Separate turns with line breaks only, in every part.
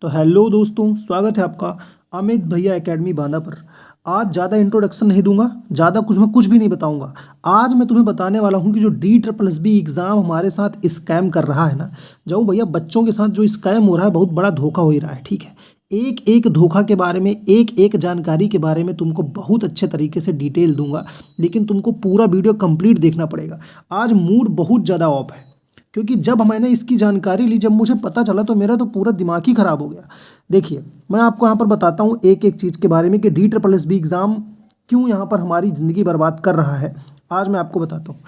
तो हेलो दोस्तों, स्वागत है आपका अमित भैया एकेडमी बांदा पर। आज ज़्यादा इंट्रोडक्शन नहीं दूंगा, ज़्यादा कुछ भी नहीं बताऊंगा। आज मैं तुम्हें बताने वाला हूं कि जो D++ एग्ज़ाम हमारे साथ स्कैम कर रहा है ना, जाऊँ भैया, बच्चों के साथ जो स्कैम हो रहा है, बहुत बड़ा धोखा हो ही रहा है। ठीक है, एक एक धोखा के बारे में, एक एक जानकारी के बारे में तुमको बहुत अच्छे तरीके से डिटेल दूंगा, लेकिन तुमको पूरा वीडियो कंप्लीट देखना पड़ेगा। आज मूड बहुत ज़्यादा ऑफ है, क्योंकि जब मैंने इसकी जानकारी ली, जब मुझे पता चला, तो मेरा तो पूरा दिमाग ही खराब हो गया। देखिए, मैं आपको यहाँ पर बताता हूँ एक एक चीज़ के बारे में कि D++ एग्ज़ाम क्यों यहाँ पर हमारी ज़िंदगी बर्बाद कर रहा है। आज मैं आपको बताता हूँ,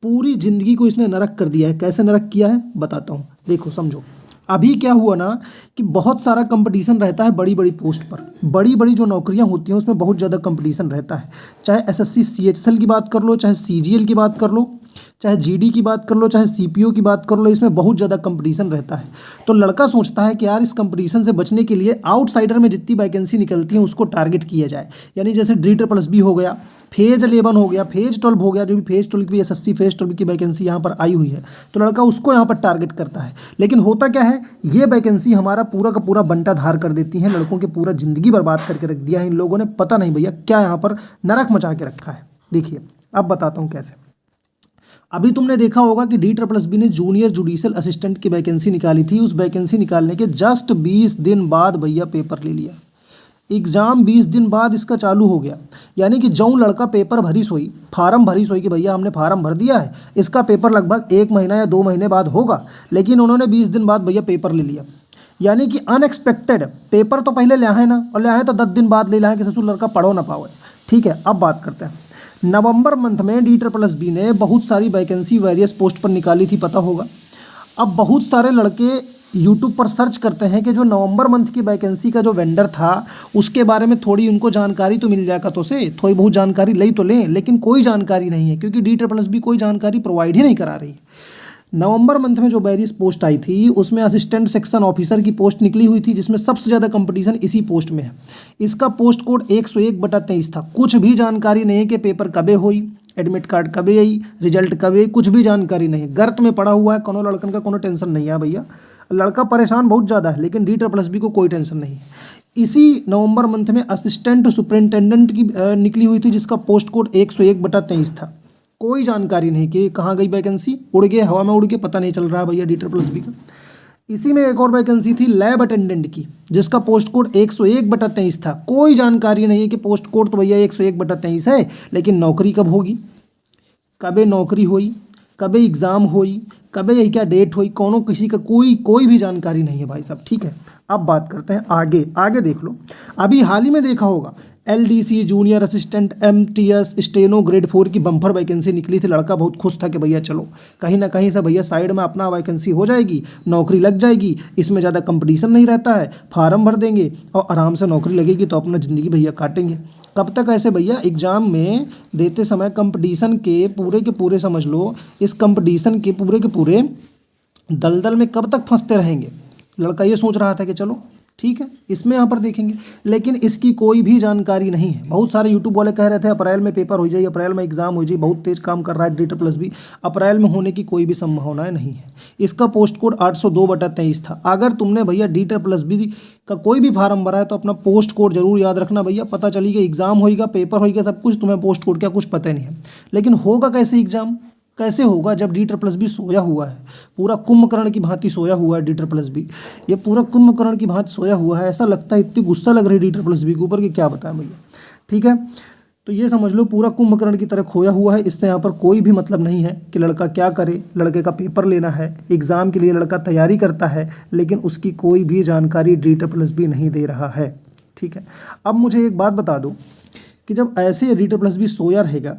पूरी ज़िंदगी को इसने नरक कर दिया है। कैसे नरक किया है बताता हूँ, देखो समझो। अभी क्या हुआ ना कि बहुत सारा कंपटीशन रहता है बड़ी बड़ी पोस्ट पर। बड़ी बड़ी जो नौकरियां होती हैं उसमें बहुत ज़्यादा कंपटीशन रहता है। चाहे SSC CHSL की बात कर लो, चाहे CGL की बात कर लो, चाहे GD की बात कर लो, चाहे CPO की बात कर लो, इसमें बहुत ज़्यादा कंपटीशन रहता है। तो लड़का सोचता है कि यार इस कंपटीशन से बचने के लिए आउटसाइडर में जितनी वैकेंसी निकलती है उसको टारगेट किया जाए। यानी जैसे D++ हो गया, फेज 11 हो गया, फेज 12 हो गया, जो भी फेज 12 की SSC फेज 12 की वैकेंसी यहाँ पर आई हुई है, तो लड़का उसको यहाँ पर टारगेट करता है। लेकिन होता क्या है, ये वैकेंसी हमारा पूरा का पूरा बंटा धार कर देती है, लड़कों की पूरा ज़िंदगी बर्बाद करके रख दिया है इन लोगों ने। पता नहीं भैया क्या यहाँ पर नरक मचा के रखा है। देखिए, अब बताता हूँ कैसे। अभी तुमने देखा होगा कि D++ ने जूनियर जुडिशियल असिस्टेंट की वैकेंसी निकाली थी। उस वैकेंसी निकालने के जस्ट 20 दिन बाद भैया पेपर ले लिया। एग्ज़ाम 20 दिन बाद इसका चालू हो गया। यानी कि जो लड़का पेपर भरी सोई, फार्म भरी सोई कि भैया हमने फार्म भर दिया है, इसका पेपर लगभग 1 महीना या 2 महीने बाद होगा, लेकिन उन्होंने 20 दिन बाद भैया पेपर ले लिया। यानी कि अनएक्सपेक्टेड पेपर तो पहले ले आए ना, और ले आए तो 10 दिन बाद ले आए कि ससुर लड़का पढ़ो ना पाओ। ठीक है, अब बात करते हैं। नवंबर मंथ में D++ ने बहुत सारी वैकेंसी वेरियस पोस्ट पर निकाली थी, पता होगा। अब बहुत सारे लड़के यूट्यूब पर सर्च करते हैं कि जो नवंबर मंथ की वैकेंसी का जो वेंडर था उसके बारे में थोड़ी उनको जानकारी तो मिल जाएगा, तो से थोड़ी बहुत जानकारी ले तो लें, लेकिन कोई जानकारी नहीं है, क्योंकि D++ कोई जानकारी प्रोवाइड ही नहीं करा रही। नवंबर मंथ में जो वेरियस पोस्ट आई थी उसमें असिस्टेंट सेक्शन ऑफिसर की पोस्ट निकली हुई थी, जिसमें सबसे ज़्यादा कंपटीशन इसी पोस्ट में है। इसका पोस्ट कोड 101/23 था। कुछ भी जानकारी नहीं है कि पेपर कबे हुई, एडमिट कार्ड कबे आई, रिजल्ट कबे, कुछ भी जानकारी नहीं है। गर्त में पड़ा हुआ है, कोनो लड़कन का कोनो टेंशन नहीं है भैया। लड़का परेशान बहुत ज़्यादा है, लेकिन D++ को कोई टेंशन नहीं है। इसी नवंबर मंथ में असिस्टेंट सुपरिंटेंडेंट की निकली हुई थी, जिसका पोस्ट कोड 101/23 था। कोई जानकारी नहीं कि कहाँ गई वैकेंसी, उड़ गए, हवा में उड़ गए, पता नहीं चल रहा है भैया D++ का। इसी में एक और वैकेंसी थी लैब अटेंडेंट की, जिसका पोस्ट कोड 101/23 था। कोई जानकारी नहीं है कि पोस्ट कोड तो भैया 101/23 है, लेकिन नौकरी कब होगी, कबे नौकरी हुई, कबे एग्ज़ाम हुई, कबे यही क्या डेट हुई, कोनो किसी का कोई भी जानकारी नहीं है भाई साहब। ठीक है, अब बात करते हैं आगे। आगे देख लो, अभी हाल ही में देखा होगा LDC junior assistant MTS steno grade 4 की बम्पर वैकेंसी निकली थी। लड़का बहुत खुश था कि भैया चलो कहीं ना कहीं से भैया साइड में अपना वैकेंसी हो जाएगी, नौकरी लग जाएगी, इसमें ज़्यादा कंपटीशन नहीं रहता है, फार्म भर देंगे और आराम से नौकरी लगेगी, तो अपना ज़िंदगी भैया काटेंगे। कब तक ऐसे भैया, एग्ज़ाम में देते समय कंपटीशन के पूरे समझ लो, इस कंपटीशन के पूरे दलदल में कब तक फंसते रहेंगे। लड़का ये सोच रहा था कि चलो ठीक है, इसमें यहाँ पर देखेंगे, लेकिन इसकी कोई भी जानकारी नहीं है। बहुत सारे यूट्यूब वाले कह रहे थे अप्रैल में पेपर हो जाए, अप्रैल में एग्जाम हो जाए, बहुत तेज काम कर रहा है D++ अप्रैल में होने की कोई भी संभावनाएं नहीं है। इसका पोस्ट कोड 802/23 था। अगर तुमने भैया D++ का कोई भी फार्म भरा है तो अपना पोस्ट कोड जरूर याद रखना भैया। पता चली कि एग्जाम होगा, पेपर होगा, सब कुछ, तुम्हें पोस्ट कोड क्या कुछ पता नहीं है। लेकिन होगा कैसे एग्जाम, कैसे होगा जब D++ सोया हुआ है, पूरा कुंभकर्ण की भांति सोया हुआ है D++। ये पूरा कुंभकर्ण की भांति सोया हुआ है, ऐसा लगता है, इतनी गुस्सा लग रही है D++ के ऊपर कि क्या बताएं भैया। ठीक है, तो ये समझ लो पूरा कुंभकर्ण की तरह खोया हुआ है। इससे यहाँ पर कोई भी मतलब नहीं है कि लड़का क्या करे। लड़के का पेपर लेना है, एग्ज़ाम के लिए लड़का तैयारी करता है, लेकिन उसकी कोई भी जानकारी D++ नहीं दे रहा है। ठीक है, अब मुझे एक बात बता दो कि जब ऐसे D++ सोया रहेगा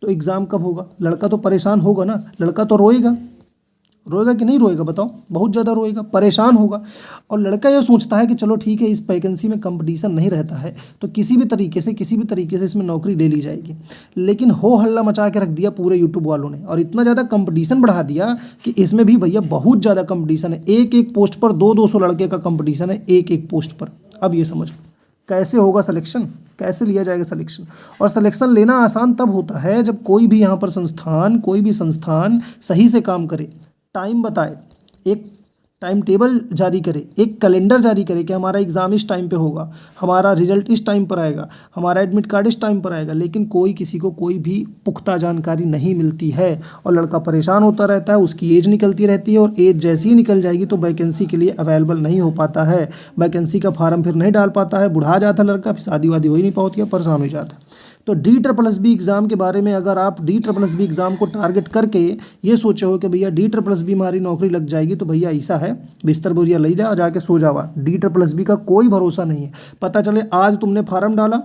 तो एग्ज़ाम कब होगा। लड़का तो परेशान होगा ना, लड़का तो रोएगा, रोएगा कि नहीं रोएगा बताओ, बहुत ज़्यादा रोएगा, परेशान होगा। और लड़का ये सोचता है कि चलो ठीक है, इस वैकेंसी में कंपटीशन नहीं रहता है तो किसी भी तरीके से इसमें नौकरी ले ली जाएगी। लेकिन हो हल्ला मचा के रख दिया पूरे यूट्यूब वालों ने, और इतना ज़्यादा कंपटीशन बढ़ा दिया कि इसमें भी भैया बहुत ज़्यादा कंपटीशन है। एक एक पोस्ट पर 200 लड़के का कंपटीशन है, एक एक पोस्ट पर। अब ये समझ लो कैसे होगा सिलेक्शन, कैसे लिया जाएगा सिलेक्शन। और सिलेक्शन लेना आसान तब होता है जब कोई भी संस्थान सही से काम करे, टाइम बताए, एक टाइम टेबल जारी करे, एक कैलेंडर जारी करे कि हमारा एग्ज़ाम इस टाइम पे होगा, हमारा रिजल्ट इस टाइम पर आएगा, हमारा एडमिट कार्ड इस टाइम पर आएगा, लेकिन कोई किसी को कोई भी पुख्ता जानकारी नहीं मिलती है और लड़का परेशान होता रहता है, उसकी एज निकलती रहती है और एज जैसे ही निकल जाएगी तो वैकेंसी के लिए अवेलेबल नहीं हो पाता है, वैकेंसी का फार्म फिर नहीं डाल पाता है, बुढ़ा जाता है लड़का, फिर शादी वादी हो ही नहीं पाती है, परेशान हो जाता है। तो DSSB एग्ज़ाम के बारे में अगर आप DSSB एग्ज़ाम को टारगेट करके ये सोचे हो कि भैया DSSB हमारी नौकरी लग जाएगी, तो भैया ऐसा है, बिस्तर बोरिया ले जा और जाके सो जावा। DSSB का कोई भरोसा नहीं है। पता चले आज तुमने फार्म डाला,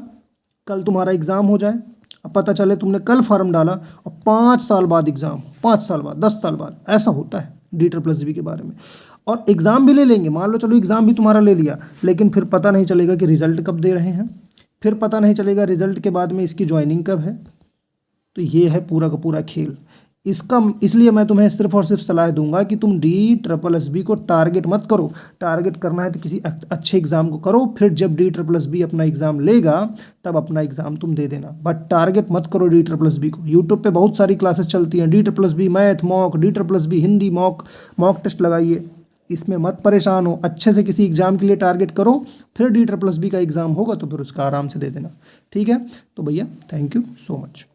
कल तुम्हारा एग्ज़ाम हो जाए, अब पता चले तुमने कल फार्म डाला और 5 साल बाद एग्ज़ाम, 5 साल बाद, 10 साल बाद, ऐसा होता है DSSB के बारे में। और एग्ज़ाम भी ले लेंगे, मान लो चलो एग्ज़ाम भी तुम्हारा ले लिया, लेकिन फिर पता नहीं चलेगा कि रिज़ल्ट कब दे रहे हैं, फिर पता नहीं चलेगा रिज़ल्ट के बाद में इसकी ज्वाइनिंग कब है। तो ये है पूरा का पूरा खेल इसका। इसलिए मैं तुम्हें सिर्फ और सिर्फ सलाह दूंगा कि तुम DSSB को टारगेट मत करो। टारगेट करना है तो किसी अच्छे एग्ज़ाम को करो, फिर जब DSSB अपना एग्ज़ाम लेगा तब अपना एग्ज़ाम तुम दे देना, बट टारगेट मत करो DSSB को। यूट्यूब पे बहुत सारी क्लासेस चलती हैं, DSSB math mock, DSSB Hindi mock test लगाइए, इसमें मत परेशान हो। अच्छे से किसी एग्ज़ाम के लिए टारगेट करो, फिर DSSB का एग्ज़ाम होगा तो फिर उसका आराम से दे देना। ठीक है, तो भैया थैंक यू सो मच।